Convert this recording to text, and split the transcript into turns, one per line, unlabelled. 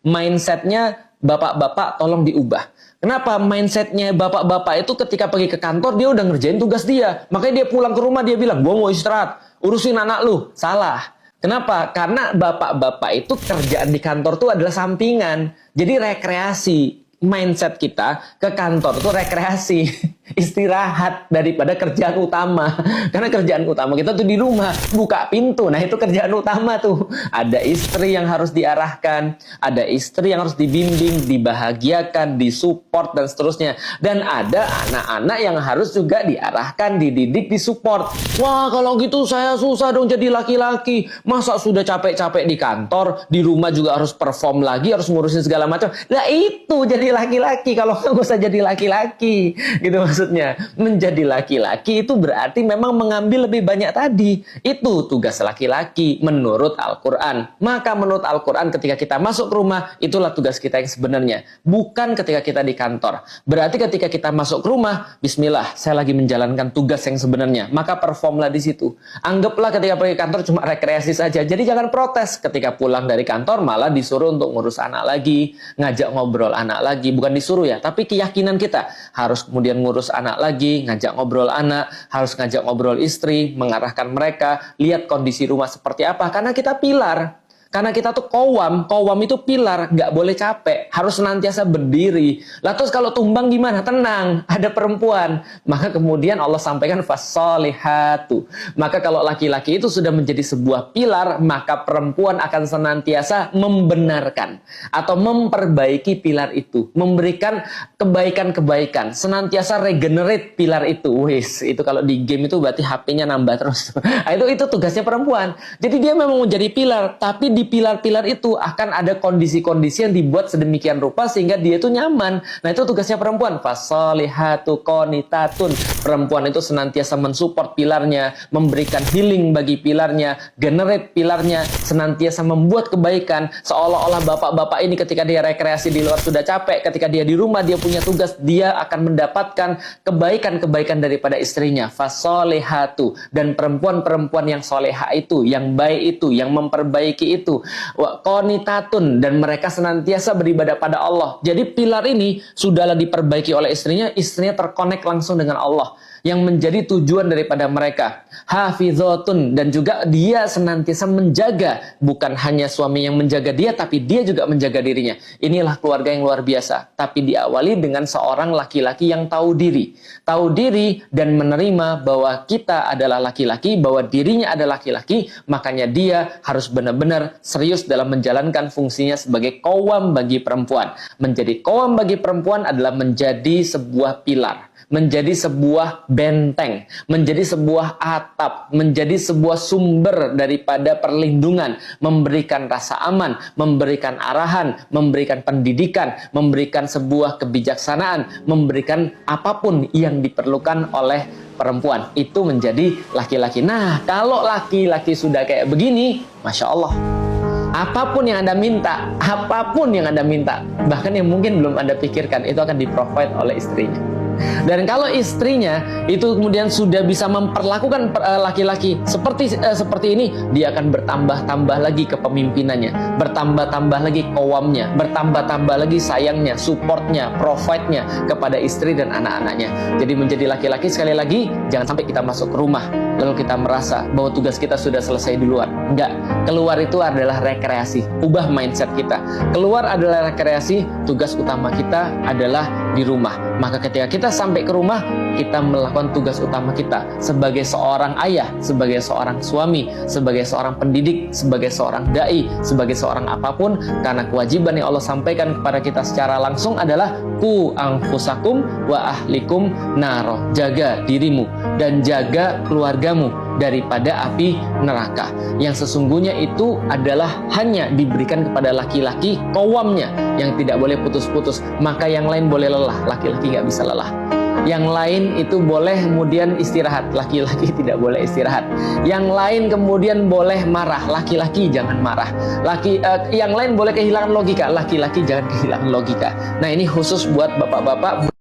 Mindsetnya bapak-bapak tolong diubah. Kenapa? Mindsetnya bapak-bapak itu ketika pergi ke kantor dia udah ngerjain tugas dia. Makanya dia pulang ke rumah dia bilang, gua mau istirahat, urusin anak lu. Salah. Kenapa? Karena bapak-bapak itu kerjaan di kantor tuh adalah sampingan. Jadi rekreasi. Mindset kita ke kantor tuh rekreasi, istirahat daripada kerjaan utama. Karena kerjaan utama kita tuh di rumah, buka pintu. Nah, itu kerjaan utama tuh. Ada istri yang harus diarahkan, ada istri yang harus dibimbing, dibahagiakan, disupport dan seterusnya. Dan ada anak-anak yang harus juga diarahkan, dididik, disupport. Wah, kalau gitu saya susah dong jadi laki-laki. Masa sudah capek-capek di kantor, di rumah juga harus perform lagi, harus ngurusin segala macam. Nah, itu jadi laki-laki. Kalau nggak usah jadi laki-laki, gitu maksudnya. Menjadi laki-laki itu berarti memang mengambil lebih banyak tadi. Itu tugas laki-laki menurut Al-Quran. Maka menurut Al-Quran ketika kita masuk ke rumah, itulah tugas kita yang sebenarnya. Bukan ketika kita di kantor. Berarti ketika kita masuk ke rumah, bismillah, saya lagi menjalankan tugas yang sebenarnya. Maka performlah di situ. Anggaplah ketika pergi kantor cuma rekreasi saja. Jadi jangan protes ketika pulang dari kantor malah disuruh untuk ngurus anak lagi, ngajak ngobrol anak lagi. Bukan disuruh ya, tapi keyakinan kita harus kemudian ngurus anak lagi, ngajak ngobrol anak, harus ngajak ngobrol istri, mengarahkan mereka, lihat kondisi rumah seperti apa, karena kita pilar. Karena kita tuh kowam itu pilar, nggak boleh capek, harus senantiasa berdiri. Lah terus kalau tumbang gimana? Tenang, ada perempuan. Maka kemudian Allah sampaikan fasolihatu. Maka kalau laki-laki itu sudah menjadi sebuah pilar, maka perempuan akan senantiasa membenarkan atau memperbaiki pilar itu, memberikan kebaikan-kebaikan, senantiasa regenerate pilar itu. Wis, itu kalau di game itu berarti HP-nya nambah terus. Nah, itu tugasnya perempuan. Jadi dia memang menjadi pilar, tapi di pilar-pilar itu akan ada kondisi-kondisi yang dibuat sedemikian rupa sehingga dia itu nyaman. Nah, itu tugasnya perempuan. Fasolihatu qonitatun. Perempuan itu senantiasa mensupport pilarnya, memberikan healing bagi pilarnya, generate pilarnya, senantiasa membuat kebaikan. Seolah-olah bapak-bapak ini ketika dia rekreasi di luar sudah capek, ketika dia di rumah dia punya tugas, dia akan mendapatkan kebaikan-kebaikan daripada istrinya. Fasolihatu. Dan perempuan-perempuan yang soleha itu, yang baik itu, yang memperbaiki itu, qonitatun, dan mereka senantiasa beribadah pada Allah. Jadi pilar ini sudahlah diperbaiki oleh istrinya terkonek langsung dengan Allah yang menjadi tujuan daripada mereka. Hafizatun, dan juga dia senantiasa menjaga, bukan hanya suami yang menjaga dia, tapi dia juga menjaga dirinya. Inilah keluarga yang luar biasa, tapi diawali dengan seorang laki-laki yang tahu diri dan menerima bahwa kita adalah laki-laki, bahwa dirinya adalah laki-laki. Makanya dia harus benar-benar serius dalam menjalankan fungsinya sebagai qawwam bagi perempuan. Menjadi qawwam bagi perempuan adalah menjadi sebuah pilar, menjadi sebuah benteng, menjadi sebuah atap, menjadi sebuah sumber daripada perlindungan, memberikan rasa aman, memberikan arahan, memberikan pendidikan, memberikan sebuah kebijaksanaan, memberikan apapun yang diperlukan oleh perempuan. Itu menjadi laki-laki. Nah, kalau laki-laki sudah kayak begini, Masya Allah, apapun yang Anda minta, bahkan yang mungkin belum Anda pikirkan, itu akan di-provide oleh istrinya. Dan kalau istrinya itu kemudian sudah bisa memperlakukan laki-laki seperti ini, dia akan bertambah-tambah lagi kepemimpinannya, bertambah-tambah lagi qawamnya, bertambah-tambah lagi sayangnya, supportnya, provide-nya kepada istri dan anak-anaknya. Jadi menjadi laki-laki, sekali lagi, jangan sampai kita masuk ke rumah lalu kita merasa bahwa tugas kita sudah selesai di luar. Enggak, keluar itu adalah rekreasi. Ubah mindset kita. Keluar adalah rekreasi, tugas utama kita adalah di rumah. Maka ketika kita sampai ke rumah, kita melakukan tugas utama kita sebagai seorang ayah, sebagai seorang suami, sebagai seorang pendidik, sebagai seorang dai, sebagai seorang apapun, karena kewajiban yang Allah sampaikan kepada kita secara langsung adalah ku anfusakum wa ahlikum naro. Jaga dirimu dan jaga keluargamu daripada api neraka, yang sesungguhnya itu adalah hanya diberikan kepada laki-laki qawwamnya yang tidak boleh putus-putus. Maka yang lain boleh lelah, laki-laki nggak bisa lelah. Yang lain itu boleh kemudian istirahat, laki-laki tidak boleh istirahat. Yang lain kemudian boleh marah, laki-laki jangan marah. Yang lain boleh kehilangan logika, laki-laki jangan kehilangan logika. Nah, ini khusus buat bapak-bapak.